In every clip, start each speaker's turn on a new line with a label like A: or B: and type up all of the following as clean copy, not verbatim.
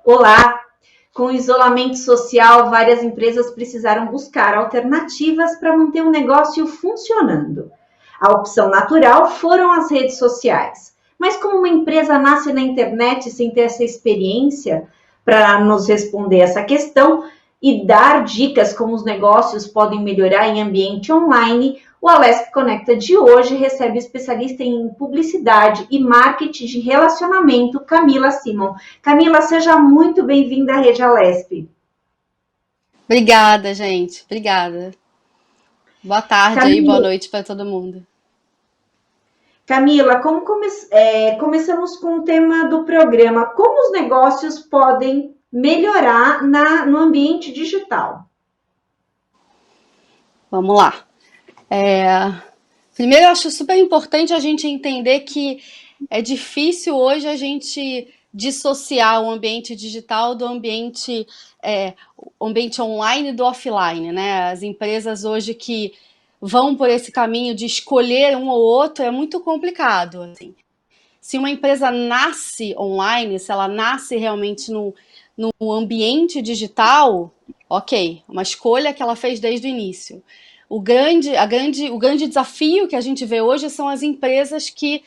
A: Olá! Com o isolamento social, várias empresas precisaram buscar alternativas para manter o negócio funcionando. A opção natural foram as redes sociais. Mas como uma empresa nasce na internet sem ter essa experiência para nos responder essa questão e dar dicas como os negócios podem melhorar em ambiente online, o Alesp Conecta de hoje recebe especialista em publicidade e marketing de relacionamento, Camila Simon. Camila, seja muito bem-vinda à Rede Alesp.
B: Obrigada, gente. Obrigada. Boa tarde aí, boa
A: Camila,
B: noite para todo mundo.
A: Camila, começamos com o tema do programa. Como os negócios podem melhorar no ambiente digital?
B: Vamos lá. Primeiro, eu acho super importante a gente entender que é difícil hoje a gente dissociar o ambiente digital do ambiente online do offline, né? As empresas hoje que vão por esse caminho de escolher um ou outro é muito complicado, assim. Se uma empresa nasce online, se ela nasce realmente no ambiente digital, ok, uma escolha que ela fez desde o início. O grande desafio que a gente vê hoje são as empresas que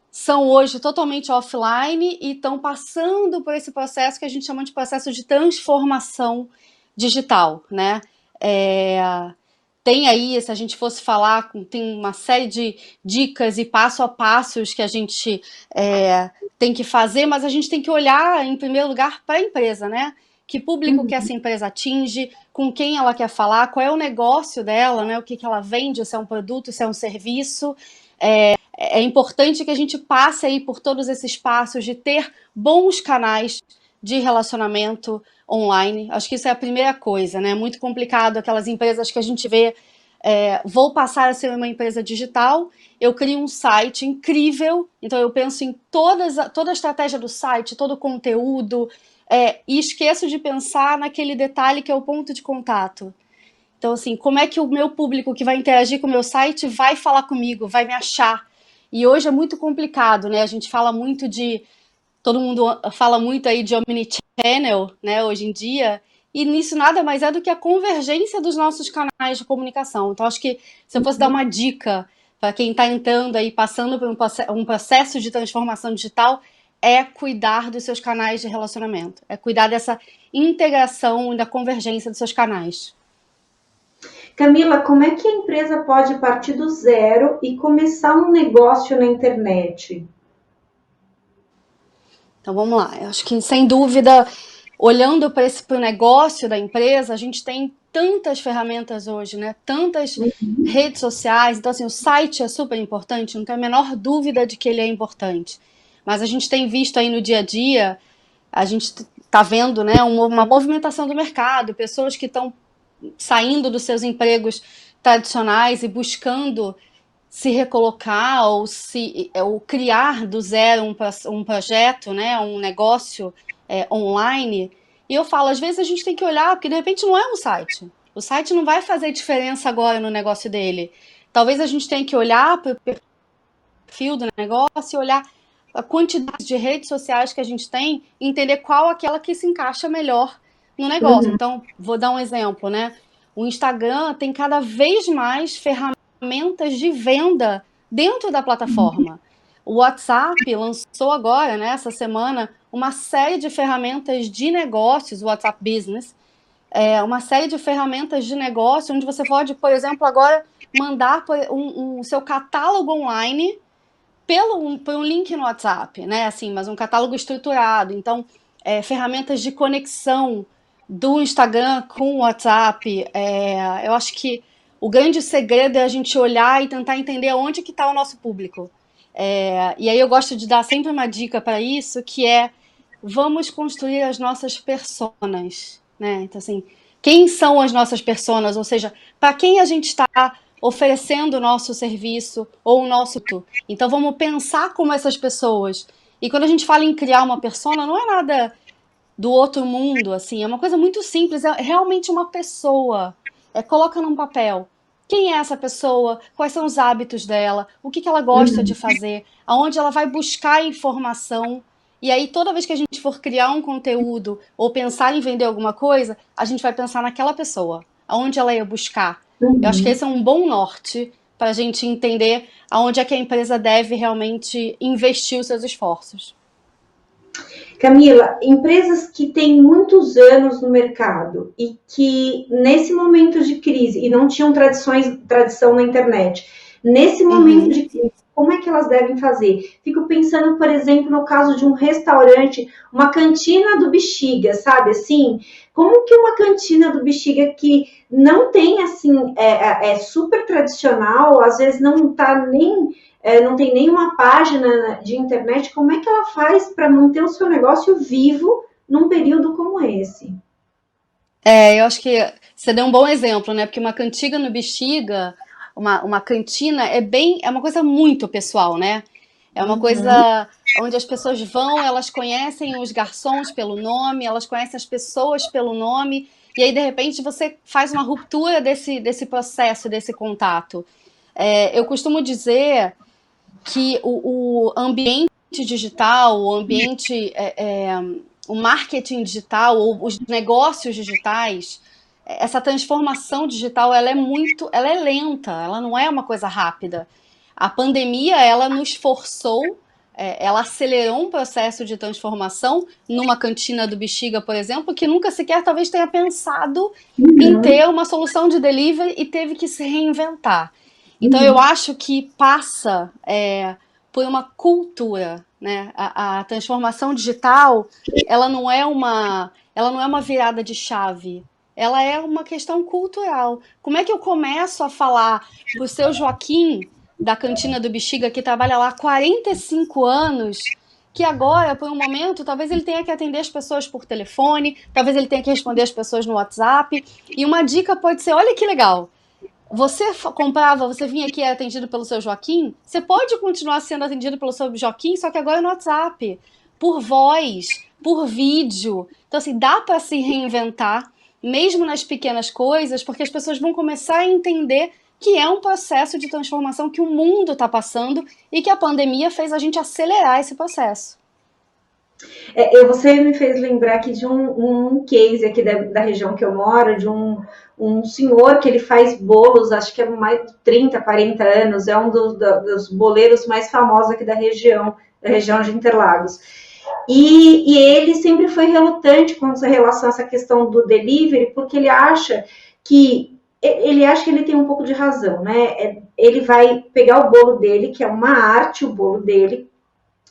B: são hoje totalmente offline e estão passando por esse processo que a gente chama de processo de transformação digital, né? É, Tem aí, se a gente fosse falar, tem uma série de dicas e passo a passos que a gente tem que fazer, mas a gente tem que olhar, em primeiro lugar, para a empresa, né? Que público que essa empresa atinge, com quem ela quer falar, qual é o negócio dela, né? O que ela vende, se é um produto, se é um serviço. É importante que a gente passe aí por todos esses passos de ter bons canais de relacionamento online. Acho que isso é a primeira coisa, né? É muito complicado aquelas empresas que a gente vê. Vou passar a ser uma empresa digital, eu crio um site incrível, então eu penso em toda a estratégia do site, todo o conteúdo, e esqueço de pensar naquele detalhe que é o ponto de contato. Então, assim, como é que o meu público que vai interagir com o meu site vai falar comigo, vai me achar? E hoje é muito complicado, né? A gente fala muito de todo mundo fala muito aí de omnichannel, né, hoje em dia, e nisso nada mais é do que a convergência dos nossos canais de comunicação. Então, acho que se eu fosse dar uma dica para quem está entrando aí, passando por um processo de transformação digital, é cuidar dos seus canais de relacionamento, é cuidar dessa integração e da convergência dos seus canais.
A: Camila, como é que a empresa pode partir do zero e começar um negócio na internet?
B: Então vamos lá. Eu acho que, sem dúvida, olhando para o negócio da empresa, a gente tem tantas ferramentas hoje, né? Tantas redes sociais. Então, assim, o site é super importante, não tenho a menor dúvida de que ele é importante. Mas a gente tem visto aí no dia a dia, a gente está vendo, né, uma movimentação do mercado, pessoas que estão saindo dos seus empregos tradicionais e buscando se recolocar ou criar do zero um projeto, né, um negócio online. E eu falo, às vezes a gente tem que olhar, porque de repente não é um site. O site não vai fazer diferença agora no negócio dele. Talvez a gente tenha que olhar para o perfil do negócio e olhar a quantidade de redes sociais que a gente tem e entender qual aquela que se encaixa melhor no negócio.
A: Uhum.
B: Então, vou dar um exemplo, né? O Instagram tem cada vez mais ferramentas de venda dentro da plataforma. O WhatsApp lançou agora, né, essa semana, uma série de ferramentas de negócios, o WhatsApp Business, uma série de ferramentas de negócio, onde você pode, por exemplo, agora mandar um seu catálogo online por um link no WhatsApp, né? Assim, mas um catálogo estruturado. Então, ferramentas de conexão do Instagram com o WhatsApp. Eu acho que o grande segredo é a gente olhar e tentar entender onde que está o nosso público. E aí eu gosto de dar sempre uma dica para isso, que é vamos construir as nossas personas, né? Então, assim, quem são as nossas personas? Ou seja, para quem a gente está oferecendo o nosso serviço ou o nosso produto. Então vamos pensar como essas pessoas. E quando a gente fala em criar uma persona, não é nada do outro mundo, assim, é uma coisa muito simples, é realmente uma pessoa. Coloca num papel. Quem é essa pessoa? Quais são os hábitos dela? O que ela gosta de fazer? Aonde ela vai buscar informação? E aí, toda vez que a gente for criar um conteúdo ou pensar em vender alguma coisa, a gente vai pensar naquela pessoa, aonde ela ia buscar. Eu acho que
A: Uhum.
B: esse é um bom norte para a gente entender aonde é que a empresa deve realmente investir os seus esforços.
A: Camila, empresas que têm muitos anos no mercado e que nesse momento de crise e não tinham tradição na internet, nesse momento
B: Uhum.
A: de crise, como é que elas devem fazer? Fico pensando, por exemplo, no caso de um restaurante, uma cantina do Bexiga, sabe assim? Como que uma cantina do Bexiga que não tem assim, é super tradicional, às vezes não está nem não tem nenhuma página de internet, como é que ela faz para manter o seu negócio vivo num período como esse?
B: Eu acho que você deu um bom exemplo, né? Porque uma cantiga no Bexiga, uma cantina é uma coisa muito pessoal, né? É uma
A: Uhum.
B: coisa onde as pessoas vão, elas conhecem os garçons pelo nome, elas conhecem as pessoas pelo nome, e aí de repente você faz uma ruptura desse processo, desse contato. Eu costumo dizer que o ambiente digital, o marketing digital, ou os negócios digitais, essa transformação digital, ela é lenta, ela não é uma coisa rápida. A pandemia, ela nos forçou, ela acelerou um processo de transformação numa cantina do Bexiga, por exemplo, que nunca sequer talvez tenha pensado em
A: Uhum.
B: ter uma solução de delivery e teve que se reinventar. Então eu
A: Uhum.
B: acho que passa por uma cultura, né? A transformação digital, ela não é uma virada de chave. Ela é uma questão cultural. Como é que eu começo a falar pro seu Joaquim da Cantina do Bexiga que trabalha lá há 45 anos, que agora, por um momento, talvez ele tenha que atender as pessoas por telefone, talvez ele tenha que responder as pessoas no WhatsApp. E uma dica pode ser, olha que legal, comprava, você vinha aqui e era atendido pelo seu Joaquim, você pode continuar sendo atendido pelo seu Joaquim, só que agora no WhatsApp, por voz, por vídeo. Então, assim, dá para se reinventar, mesmo nas pequenas coisas, porque as pessoas vão começar a entender que é um processo de transformação que o mundo está passando e que a pandemia fez a gente acelerar esse processo.
A: Você me fez lembrar aqui de um case aqui da região que eu moro, de um senhor que ele faz bolos, acho que é mais de 30, 40 anos, é um dos boleiros mais famosos aqui da região de Interlagos. E ele sempre foi relutante com relação a essa questão do delivery, porque ele acha que ele tem um pouco de razão, né? Ele vai pegar o bolo dele, que é uma arte, o bolo dele,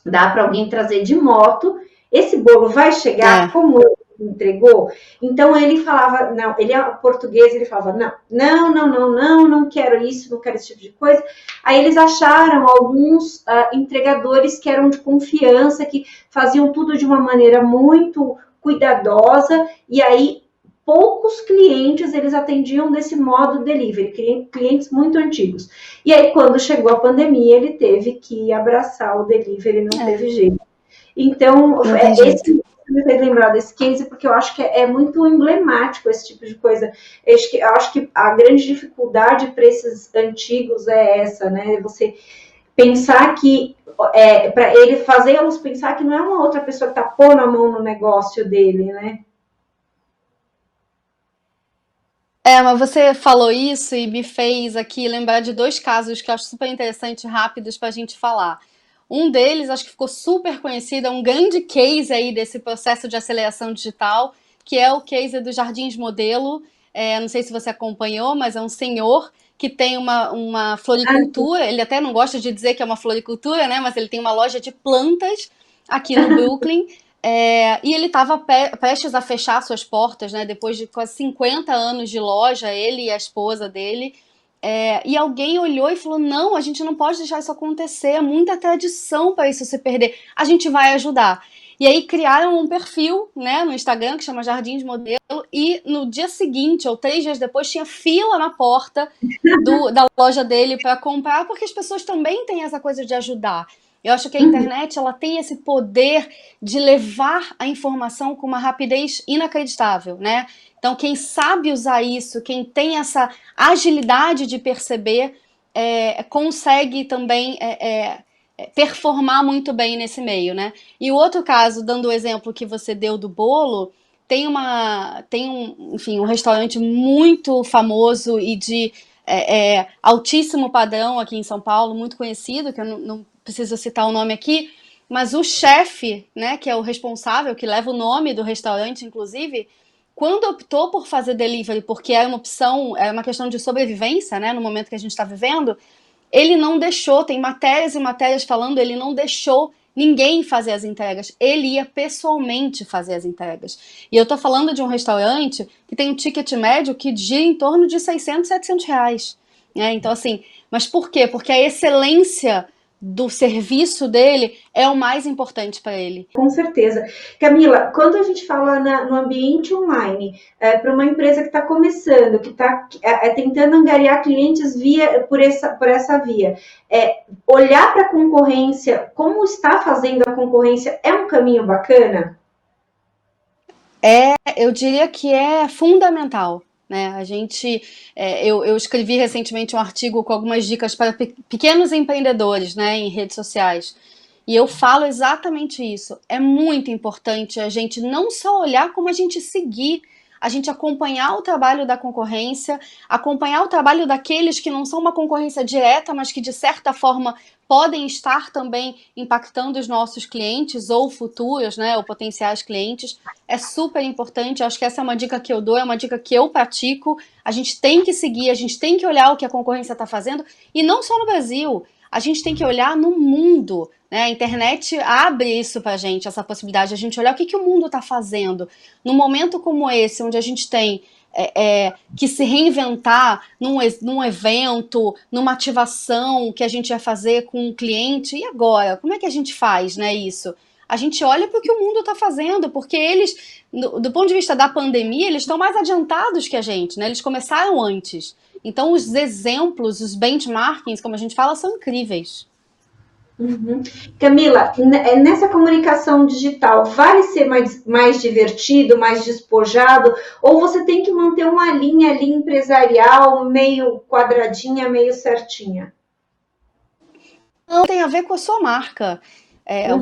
A: dá para alguém trazer de moto, esse bolo vai chegar
B: É,
A: como ele entregou? Então ele falava, não, ele é português, ele falava, não quero isso, não quero esse tipo de coisa. Aí eles acharam alguns entregadores que eram de confiança, que faziam tudo de uma maneira muito cuidadosa, e aí poucos clientes eles atendiam desse modo delivery, clientes muito antigos. E aí, quando chegou a pandemia, ele teve que abraçar o delivery, não teve jeito. Então,
B: não tem jeito.
A: esse me fez lembrar desse case, porque eu acho que é muito emblemático esse tipo de coisa. Eu acho que a grande dificuldade para esses antigos é essa, né? Você pensar que, para ele fazê-los pensar que não é uma outra pessoa que está pondo a mão no negócio dele, né?
B: Mas você falou isso e me fez aqui lembrar de dois casos que eu acho super interessantes, rápidos para a gente falar. Um deles, acho que ficou super conhecido, é um grande case aí desse processo de aceleração digital, que é o case do Jardins Modelo. Não sei se você acompanhou, mas é um senhor que tem uma floricultura, ele até não gosta de dizer que é uma floricultura, né? Mas ele tem uma loja de plantas aqui no Brooklyn. E ele estava prestes a fechar suas portas, né? Depois de quase 50 anos de loja, ele e a esposa dele. E alguém olhou e falou: não, a gente não pode deixar isso acontecer, é muita tradição para isso se perder. A gente vai ajudar. E aí criaram um perfil, né, no Instagram que chama Jardins Modelo, e no dia seguinte, ou 3 dias depois, tinha fila na porta da loja dele para comprar, porque as pessoas também têm essa coisa de ajudar. Eu acho que a
A: Uhum.
B: internet ela tem esse poder de levar a informação com uma rapidez inacreditável, né? Então, quem sabe usar isso, quem tem essa agilidade de perceber, consegue também performar muito bem nesse meio, né? E o outro caso, dando o exemplo que você deu do bolo, enfim, um restaurante muito famoso e de altíssimo padrão aqui em São Paulo, muito conhecido, que eu não preciso citar o nome aqui, mas o chefe, né, que é o responsável, que leva o nome do restaurante, inclusive, quando optou por fazer delivery, porque era uma opção, era uma questão de sobrevivência, né, no momento que a gente está vivendo, ele não deixou, tem matérias e matérias falando, ele não deixou ninguém fazer as entregas. Ele ia pessoalmente fazer as entregas. E eu tô falando de um restaurante que tem um ticket médio que gira em torno de 600, 700 reais. Né? Então, assim, mas por quê? Porque a excelência do serviço dele é o mais importante para ele.
A: Com certeza. Camila, quando a gente fala no ambiente online, para uma empresa que está começando, que está tentando angariar clientes por essa via, olhar para a concorrência, como está fazendo a concorrência, é um caminho bacana?
B: Eu diria que é fundamental. Né? Eu escrevi recentemente um artigo com algumas dicas para pequenos empreendedores, né, em redes sociais. E eu falo exatamente isso. É muito importante a gente não só olhar, como a gente seguir, a gente acompanhar o trabalho da concorrência, acompanhar o trabalho daqueles que não são uma concorrência direta, mas que de certa forma podem estar também impactando os nossos clientes ou futuros, né, ou potenciais clientes. É super importante, acho que essa é uma dica que eu dou, é uma dica que eu pratico. A gente tem que seguir, a gente tem que olhar o que a concorrência está fazendo, e não só no Brasil, a gente tem que olhar no mundo. Né? A internet abre isso pra gente, essa possibilidade de a gente olhar o que o mundo está fazendo. Num momento como esse, onde a gente tem que se reinventar num evento, numa ativação que a gente vai fazer com um cliente, e agora? Como é que a gente faz, né, isso? A gente olha para o que o mundo está fazendo, porque eles, do ponto de vista da pandemia, eles estão mais adiantados que a gente, né? Eles começaram antes. Então, os exemplos, os benchmarkings, como a gente fala, são incríveis.
A: Uhum. Camila, nessa comunicação digital, vale ser mais divertido, mais despojado, ou você tem que manter uma linha ali empresarial meio quadradinha, meio certinha?
B: Não tem a ver com a sua marca.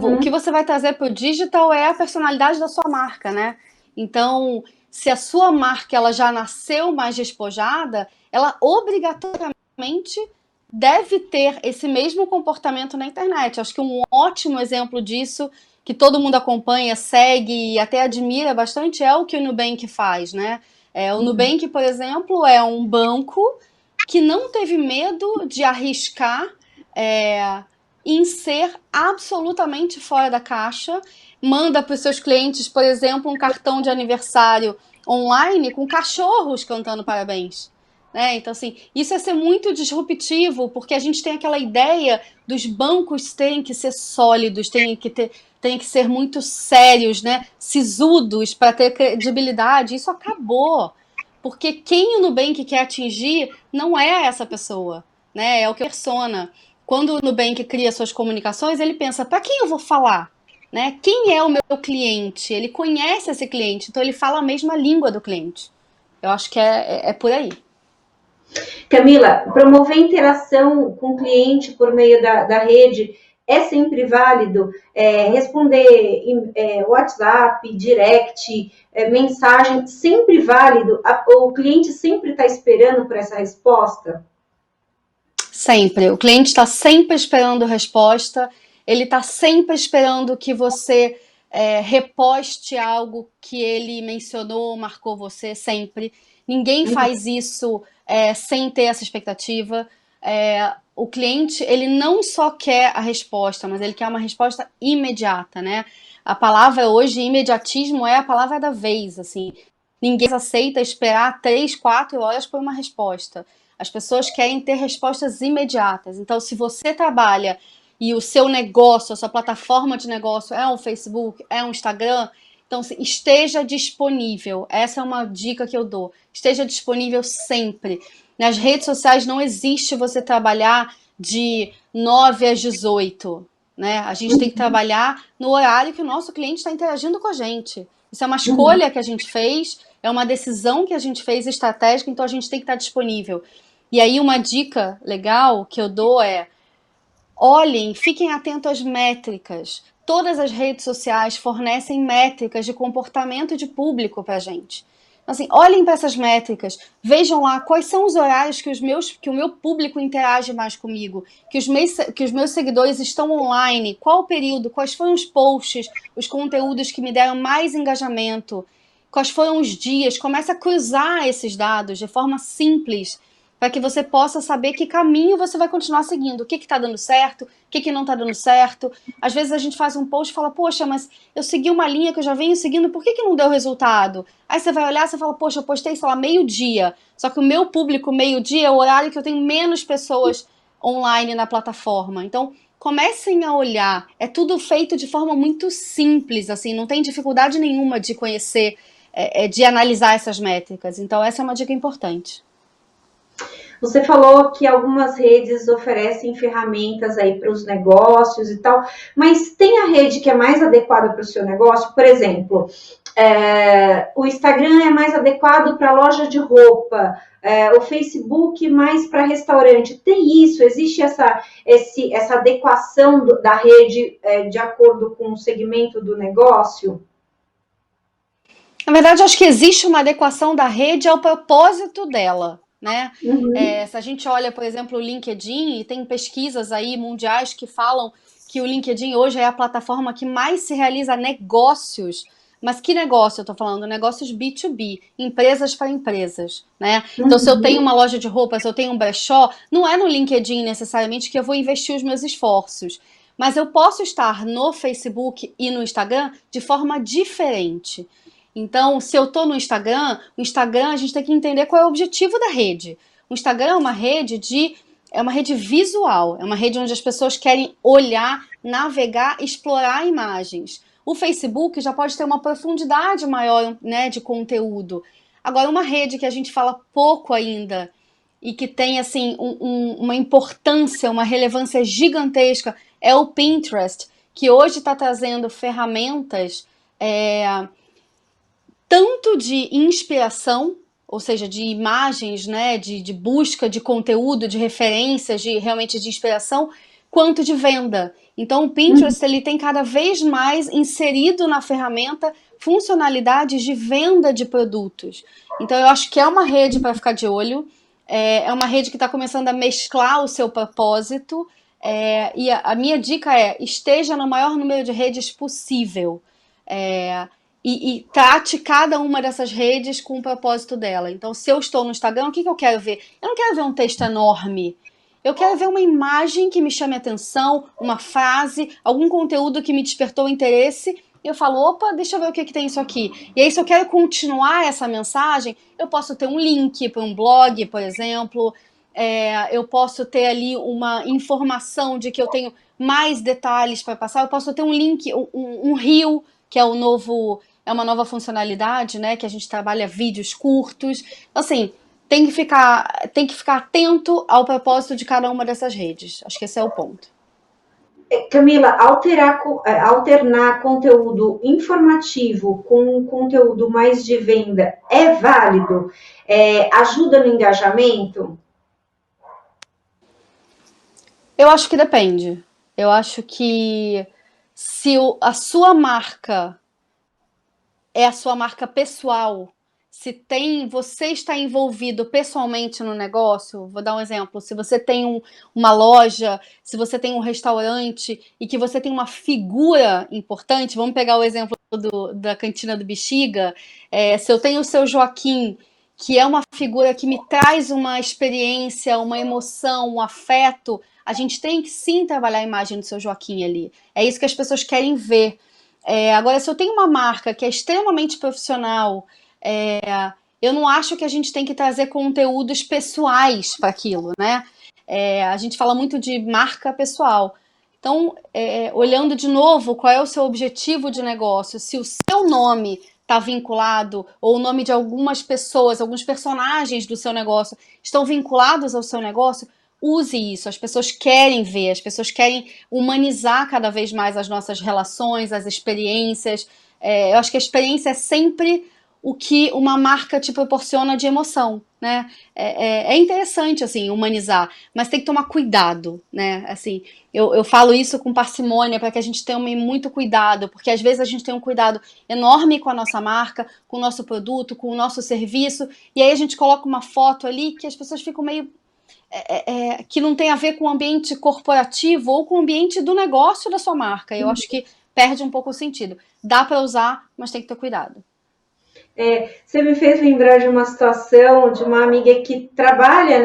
B: O que você vai trazer para o digital é a personalidade da sua marca, né? Então, se a sua marca ela já nasceu mais despojada, ela obrigatoriamente deve ter esse mesmo comportamento na internet. Acho que um ótimo exemplo disso, que todo mundo acompanha, segue e até admira bastante, é o que o Nubank faz, né? O Nubank, por exemplo, é um banco que não teve medo de arriscar em ser absolutamente fora da caixa, manda para os seus clientes, por exemplo, um cartão de aniversário online com cachorros cantando parabéns. Né? Então, assim, isso é ser muito disruptivo, porque a gente tem aquela ideia dos bancos terem que ser sólidos, têm que ser muito sérios, né? Sisudos para ter credibilidade. Isso acabou. Porque quem o Nubank quer atingir não é essa pessoa, né? É o que persona. Quando o Nubank cria suas comunicações, ele pensa, para quem eu vou falar? Né? Quem é o meu cliente? Ele conhece esse cliente, então ele fala a mesma língua do cliente. Eu acho que é por aí.
A: Camila, promover interação com o cliente por meio da rede é sempre válido? Responder WhatsApp, direct, mensagem, sempre válido? O cliente sempre está esperando por essa resposta?
B: Sempre. O cliente está sempre esperando resposta, ele está sempre esperando que você reposte algo que ele mencionou, marcou você, sempre. Ninguém faz isso sem ter essa expectativa. O cliente, ele não só quer a resposta, mas ele quer uma resposta imediata, né? A palavra hoje, imediatismo, é a palavra da vez, assim. Ninguém aceita esperar 3, 4 horas por uma resposta. As pessoas querem ter respostas imediatas. Então, se você trabalha e o seu negócio, a sua plataforma de negócio é um Facebook, é um Instagram, então esteja disponível. Essa é uma dica que eu dou. Esteja disponível sempre. Nas redes sociais não existe você trabalhar de 9 às 18. Né? A gente tem que trabalhar no horário que o nosso cliente está interagindo com a gente. Isso é uma escolha que a gente fez, é uma decisão que a gente fez estratégica, então a gente tem que estar disponível. E aí uma dica legal que eu dou é olhem, fiquem atentos às métricas. Todas as redes sociais fornecem métricas de comportamento de público para a gente. Então, assim, olhem para essas métricas, vejam lá quais são os horários que o meu público interage mais comigo, que os meus seguidores estão online, qual o período, quais foram os posts, os conteúdos que me deram mais engajamento, quais foram os dias. Comece a cruzar esses dados de forma simples, para que você possa saber que caminho você vai continuar seguindo, o que está dando certo, o que não está dando certo. Às vezes a gente faz um post e fala, poxa, mas eu segui uma linha que eu já venho seguindo, por que não deu resultado? Aí você vai olhar e fala, poxa, eu postei, sei lá, meio-dia, só que o meu público meio-dia é o horário que eu tenho menos pessoas online na plataforma. Então, comecem a olhar, é tudo feito de forma muito simples, assim, não tem dificuldade nenhuma de conhecer, de analisar essas métricas. Então, essa é uma dica importante.
A: Você falou que algumas redes oferecem ferramentas aí para os negócios e tal, mas tem a rede que é mais adequada para o seu negócio? Por exemplo, o Instagram é mais adequado para loja de roupa, o Facebook mais para restaurante. Tem isso? Existe essa adequação da rede de acordo com o segmento do negócio?
B: Na verdade, acho que existe uma adequação da rede ao propósito dela, né?
A: Uhum.
B: Se a gente olha, por exemplo, o LinkedIn, e tem pesquisas aí mundiais que falam que o LinkedIn hoje é a plataforma que mais se realiza negócios. Mas que negócio eu tô falando? Negócios B2B, empresas para empresas, né? Então, se eu tenho uma loja de roupas, se eu tenho um brechó, não é no LinkedIn necessariamente que eu vou investir os meus esforços. Mas eu posso estar no Facebook e no Instagram de forma diferente. Então, se eu estou no Instagram, o Instagram a gente tem que entender qual é o objetivo da rede. O Instagram é uma rede visual, é uma rede onde as pessoas querem olhar, navegar, explorar imagens. O Facebook já pode ter uma profundidade maior, né, de conteúdo. Agora, uma rede que a gente fala pouco ainda e que tem assim uma importância, uma relevância gigantesca é o Pinterest, que hoje está trazendo ferramentas tanto de inspiração, ou seja, de imagens, né, de busca de conteúdo, de referências, realmente de inspiração, quanto de venda. Então o Pinterest ele tem cada vez mais inserido na ferramenta funcionalidades de venda de produtos. Então eu acho que é uma rede para ficar de olho, é uma rede que está começando a mesclar o seu propósito, e a minha dica é, esteja no maior número de redes possível. E trate cada uma dessas redes com o propósito dela. Então, se eu estou no Instagram, o que eu quero ver? Eu não quero ver um texto enorme. Eu quero ver uma imagem que me chame a atenção, uma frase, algum conteúdo que me despertou interesse. E eu falo, opa, deixa eu ver o que tem isso aqui. E aí, se eu quero continuar essa mensagem, eu posso ter um link para um blog, por exemplo. Eu posso ter ali uma informação de que eu tenho mais detalhes para passar. Eu posso ter um link, um reel, que é uma nova funcionalidade, né? Que a gente trabalha vídeos curtos. Assim, tem que ficar atento ao propósito de cada uma dessas redes. Acho que esse é o ponto.
A: Camila, alternar conteúdo informativo com conteúdo mais de venda é válido? Ajuda no engajamento?
B: Eu acho que depende. Eu acho que se a sua marca é a sua marca pessoal, se você está envolvido pessoalmente no negócio, vou dar um exemplo, se você tem uma loja, se você tem um restaurante e que você tem uma figura importante, vamos pegar o exemplo da Cantina do Bexiga, se eu tenho o seu Joaquim, que é uma figura que me traz uma experiência, uma emoção, um afeto, a gente tem que sim trabalhar a imagem do seu Joaquim ali. É isso que as pessoas querem ver. Agora, se eu tenho uma marca que é extremamente profissional, eu não acho que a gente tem que trazer conteúdos pessoais para aquilo, né? A gente fala muito de marca pessoal. Então, olhando de novo, qual é o seu objetivo de negócio? Se o seu nome está vinculado, ou o nome de algumas pessoas, alguns personagens do seu negócio estão vinculados ao seu negócio, use isso. As pessoas querem ver, as pessoas querem humanizar cada vez mais as nossas relações, as experiências. Eu acho que a experiência é sempre o que uma marca te proporciona de emoção, né? É interessante, assim, humanizar, mas tem que tomar cuidado, né? Assim, eu falo isso com parcimônia para que a gente tenha muito cuidado, porque às vezes a gente tem um cuidado enorme com a nossa marca, com o nosso produto, com o nosso serviço, e aí a gente coloca uma foto ali que as pessoas ficam meio que não tem a ver com o ambiente corporativo ou com o ambiente do negócio da sua marca. Eu acho que perde um pouco o sentido. Dá para usar, mas tem que ter cuidado.
A: Você me fez lembrar de uma situação de uma amiga que trabalha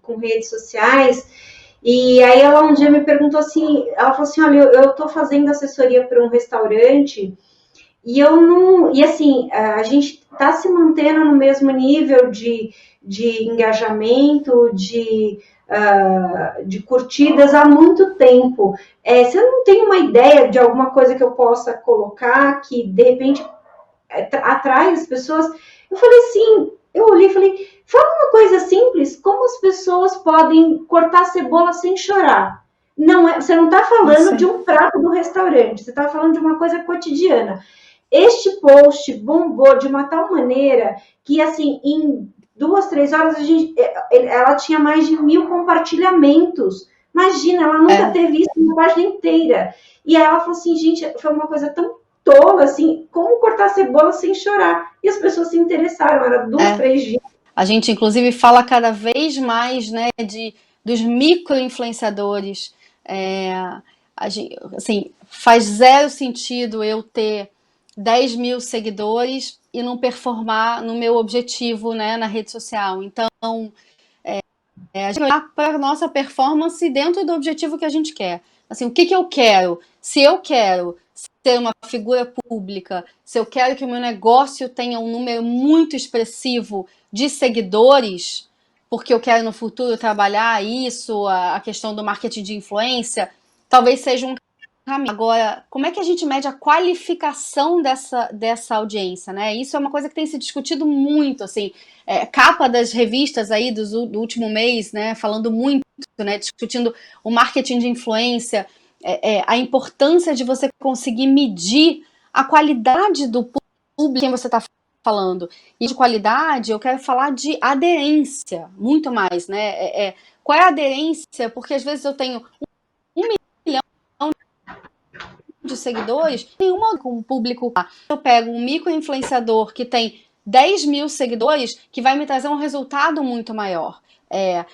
A: com redes sociais, e aí ela um dia me perguntou assim, ela falou assim, olha, eu estou fazendo assessoria para um restaurante e eu não. E assim, a gente está se mantendo no mesmo nível de engajamento, de curtidas há muito tempo. Você não tem uma ideia de alguma coisa que eu possa colocar que de repente atrai as pessoas? Eu falei assim, eu olhei e falei, fala uma coisa simples, como as pessoas podem cortar cebola sem chorar? Não você não está falando de um prato do restaurante, você está falando de uma coisa cotidiana. Este post bombou de uma tal maneira que, assim, em 2, 3 horas, ela tinha mais de 1.000 compartilhamentos. Imagina, ela nunca teve isso na página inteira. E aí ela falou assim, gente, foi uma coisa tão tola, assim, como cortar cebola sem chorar. E as pessoas se interessaram, era 2, 3 dias.
B: A gente, inclusive, fala cada vez mais, né, dos micro-influenciadores. Assim, faz zero sentido eu ter 10 mil seguidores e não performar no meu objetivo, né, na rede social. Então, a gente olhar para a nossa performance dentro do objetivo que a gente quer. Assim, o que eu quero? Se eu quero ser uma figura pública, se eu quero que o meu negócio tenha um número muito expressivo de seguidores, porque eu quero no futuro trabalhar isso, a questão do marketing de influência, talvez seja um caminho. Agora, como é que a gente mede a qualificação dessa audiência, né? Isso é uma coisa que tem se discutido muito, assim, capa das revistas aí do último mês, né, falando muito, né, discutindo o marketing de influência, a importância de você conseguir medir a qualidade do público quem você está falando. E de qualidade, eu quero falar de aderência, muito mais, né? Qual é a aderência? Porque às vezes eu tenho 1 milhão de seguidores, nenhuma com o público. Eu pego um micro-influenciador que tem 10 mil seguidores, que vai me trazer um resultado muito maior.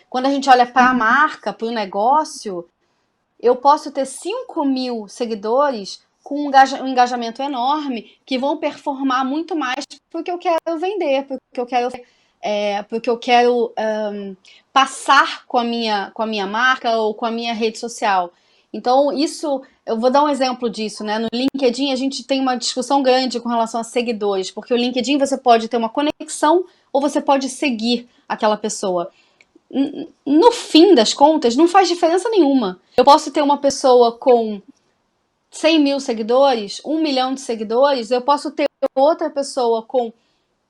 B: Quando a gente olha para a marca, para o negócio, eu posso ter 5 mil seguidores com um engajamento enorme, que vão performar muito mais porque eu quero vender, porque eu quero passar com a minha marca ou com a minha rede social. Então, isso, eu vou dar um exemplo disso, né? No LinkedIn, a gente tem uma discussão grande com relação a seguidores, porque o LinkedIn você pode ter uma conexão ou você pode seguir aquela pessoa. No fim das contas, não faz diferença nenhuma. Eu posso ter uma pessoa com 100 mil seguidores, 1 milhão de seguidores, eu posso ter outra pessoa com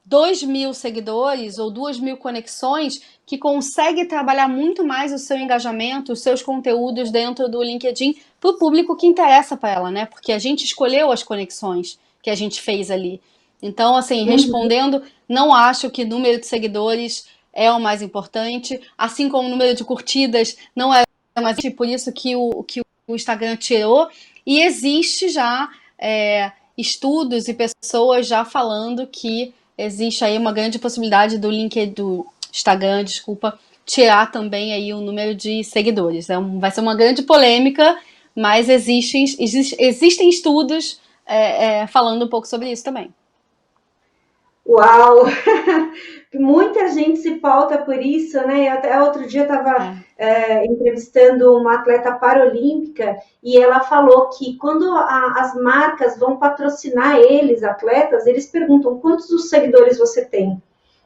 B: 2 mil seguidores ou 2 mil conexões que consegue trabalhar muito mais o seu engajamento, os seus conteúdos dentro do LinkedIn para o público que interessa para ela, né? Porque a gente escolheu as conexões que a gente fez ali. Então, assim, respondendo, não acho que número de seguidores é o mais importante, assim como o número de curtidas não é mais importante, por isso que o Instagram tirou, e existe já estudos e pessoas já falando que existe aí uma grande possibilidade do Instagram, tirar também aí o número de seguidores. Vai ser uma grande polêmica, mas existem estudos falando um pouco sobre isso também.
A: Uau! Muita gente se pauta por isso, né? Até outro dia estava entrevistando uma atleta paralímpica e ela falou que quando as marcas vão patrocinar atletas, eles perguntam quantos seguidores você tem,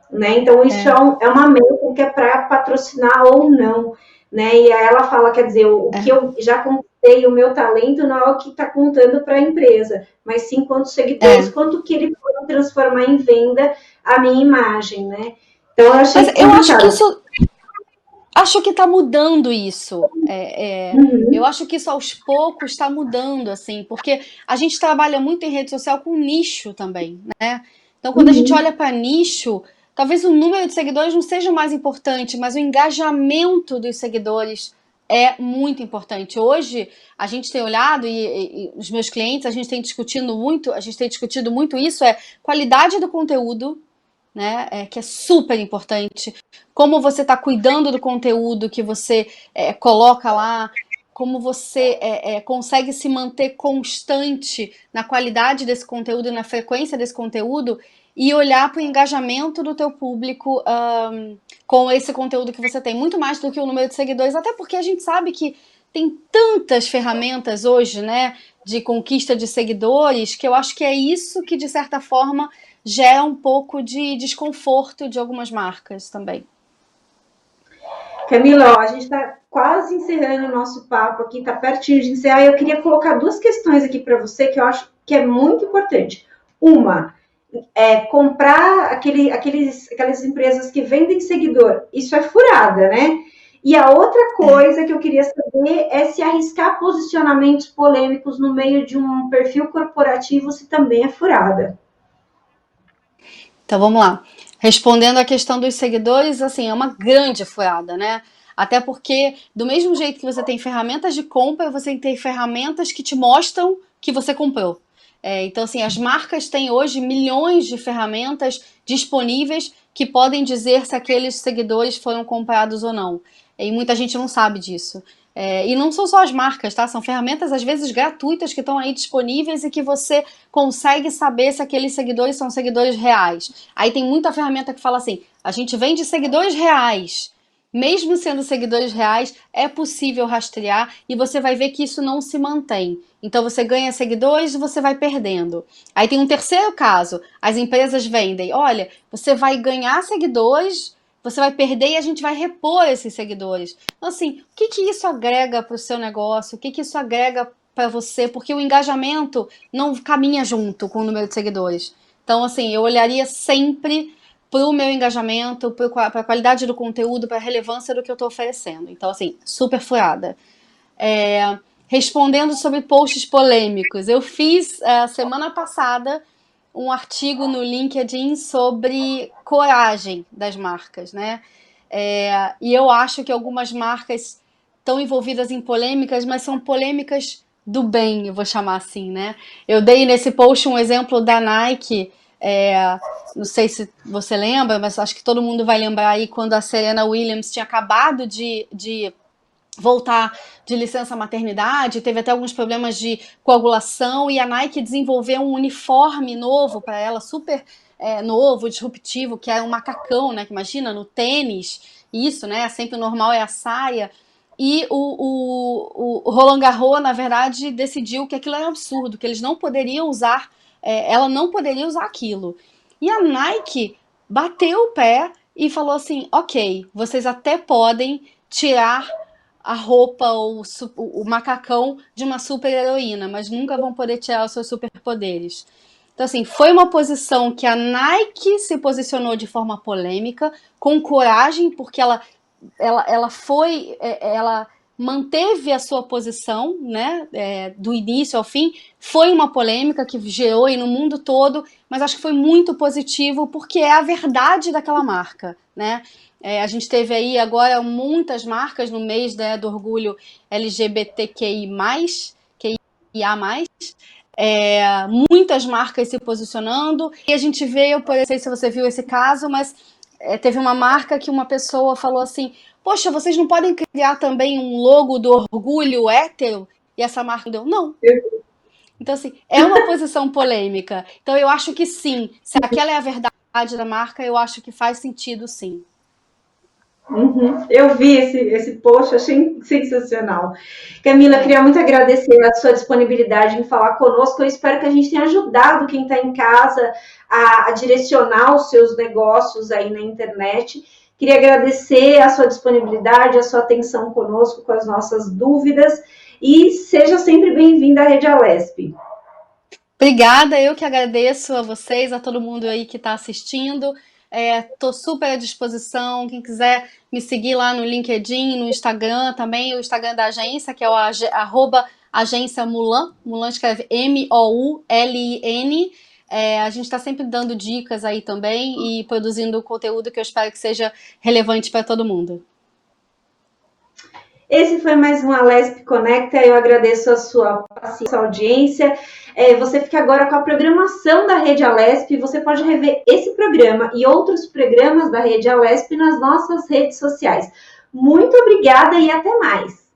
A: né? Então isso é uma métrica para patrocinar ou não, né? E aí ela fala, quer dizer, o que eu já conquistei, o meu talento não é o que está contando para a empresa, mas sim quantos seguidores, quanto que ele pode transformar em venda a minha imagem, né? Então eu achei
B: eu acho que isso Acho que está mudando isso. Eu
A: Uhum,
B: acho que isso aos poucos está mudando, assim, porque a gente trabalha muito em rede social com nicho também, né? Então, quando a gente olha
A: uhum.
B: para nicho, talvez o número de seguidores não seja o mais importante, mas o engajamento dos seguidores é muito importante. Hoje, a gente tem olhado, e os meus clientes, a gente tem discutido muito isso, qualidade do conteúdo, né? Que é super importante. Como você está cuidando do conteúdo que você coloca lá, como você consegue se manter constante na qualidade desse conteúdo e na frequência desse conteúdo e olhar para o engajamento do teu público com esse conteúdo que você tem, muito mais do que o número de seguidores, até porque a gente sabe que tem tantas ferramentas hoje, né, de conquista de seguidores, que eu acho que é isso que, de certa forma, gera um pouco de desconforto de algumas marcas também.
A: Camila, ó, a gente está quase encerrando o nosso papo aqui, está pertinho de encerrar. Eu queria colocar duas questões aqui para você que eu acho que é muito importante. Uma, comprar aquelas empresas que vendem seguidor, isso é furada, né? E a outra coisa que eu queria saber é se arriscar posicionamentos polêmicos no meio de um perfil corporativo, se também é furada.
B: Então vamos lá. Respondendo a questão dos seguidores, assim, é uma grande furada, né? Até porque, do mesmo jeito que você tem ferramentas de compra, você tem ferramentas que te mostram que você comprou. Então, assim, as marcas têm hoje milhões de ferramentas disponíveis que podem dizer se aqueles seguidores foram comprados ou não. E muita gente não sabe disso. E não são só as marcas, tá? São ferramentas, às vezes, gratuitas que estão aí disponíveis e que você consegue saber se aqueles seguidores são seguidores reais. Aí tem muita ferramenta que fala assim: a gente vende seguidores reais. Mesmo sendo seguidores reais, é possível rastrear e você vai ver que isso não se mantém. Então você ganha seguidores e você vai perdendo. Aí tem um terceiro caso: as empresas vendem, olha, você vai ganhar seguidores, você vai perder e a gente vai repor esses seguidores. Então, assim, o que isso agrega para o seu negócio? O que isso agrega para você? Porque o engajamento não caminha junto com o número de seguidores. Então, assim, eu olharia sempre para o meu engajamento, para a qualidade do conteúdo, para a relevância do que eu estou oferecendo. Então, assim, super furada. Respondendo sobre posts polêmicos, eu fiz semana passada um artigo no LinkedIn sobre coragem das marcas, né? E eu acho que algumas marcas estão envolvidas em polêmicas, mas são polêmicas do bem, eu vou chamar assim, né? Eu dei nesse post um exemplo da Nike, não sei se você lembra, mas acho que todo mundo vai lembrar aí quando a Serena Williams tinha acabado de voltar de licença maternidade, teve até alguns problemas de coagulação e a Nike desenvolveu um uniforme novo para ela, super novo, disruptivo, que é um macacão, né? Que imagina, no tênis, isso, né? Sempre o normal é a saia. E o Roland Garros, na verdade, decidiu que aquilo era um absurdo, que eles não poderiam usar, ela não poderia usar aquilo. E a Nike bateu o pé e falou assim: ok, vocês até podem tirar a roupa ou o macacão de uma super heroína, mas nunca vão poder tirar os seus superpoderes. Então, assim, foi uma posição que a Nike se posicionou de forma polêmica, com coragem, porque ela manteve a sua posição, né, do início ao fim. Foi uma polêmica que gerou aí no mundo todo, mas acho que foi muito positivo porque é a verdade daquela marca, né? A gente teve aí agora muitas marcas no mês, né, do orgulho LGBTQI+, QIA+, muitas marcas se posicionando, e a gente vê, eu não sei se você viu esse caso, mas teve uma marca que uma pessoa falou assim: poxa, vocês não podem criar também um logo do orgulho hétero? E essa marca deu, não. Então, assim, é uma posição polêmica. Então, eu acho que sim, se aquela é a verdade da marca, eu acho que faz sentido, sim.
A: Uhum. Eu vi esse post, achei sensacional. Camila,
B: É.
A: queria muito agradecer a sua disponibilidade em falar conosco. Eu espero que a gente tenha ajudado quem está em casa a direcionar os seus negócios aí na internet. Queria agradecer a sua disponibilidade, a sua atenção conosco, com as nossas dúvidas. E seja sempre bem-vinda à Rede Alesp.
B: Obrigada, eu que agradeço a vocês, a todo mundo aí que está assistindo. Tô super à disposição. Quem quiser me seguir lá no LinkedIn, no Instagram também, o Instagram da agência, que é o @agência Mulan. Mulan escreve MOULIN. A gente está sempre dando dicas aí também e produzindo conteúdo que eu espero que seja relevante para todo mundo.
A: Esse foi mais um Alesp Conecta. Eu agradeço a sua paciência, a sua audiência. Você fica agora com a programação da Rede Alesp. Você pode rever esse programa e outros programas da Rede Alesp nas nossas redes sociais. Muito obrigada e até mais!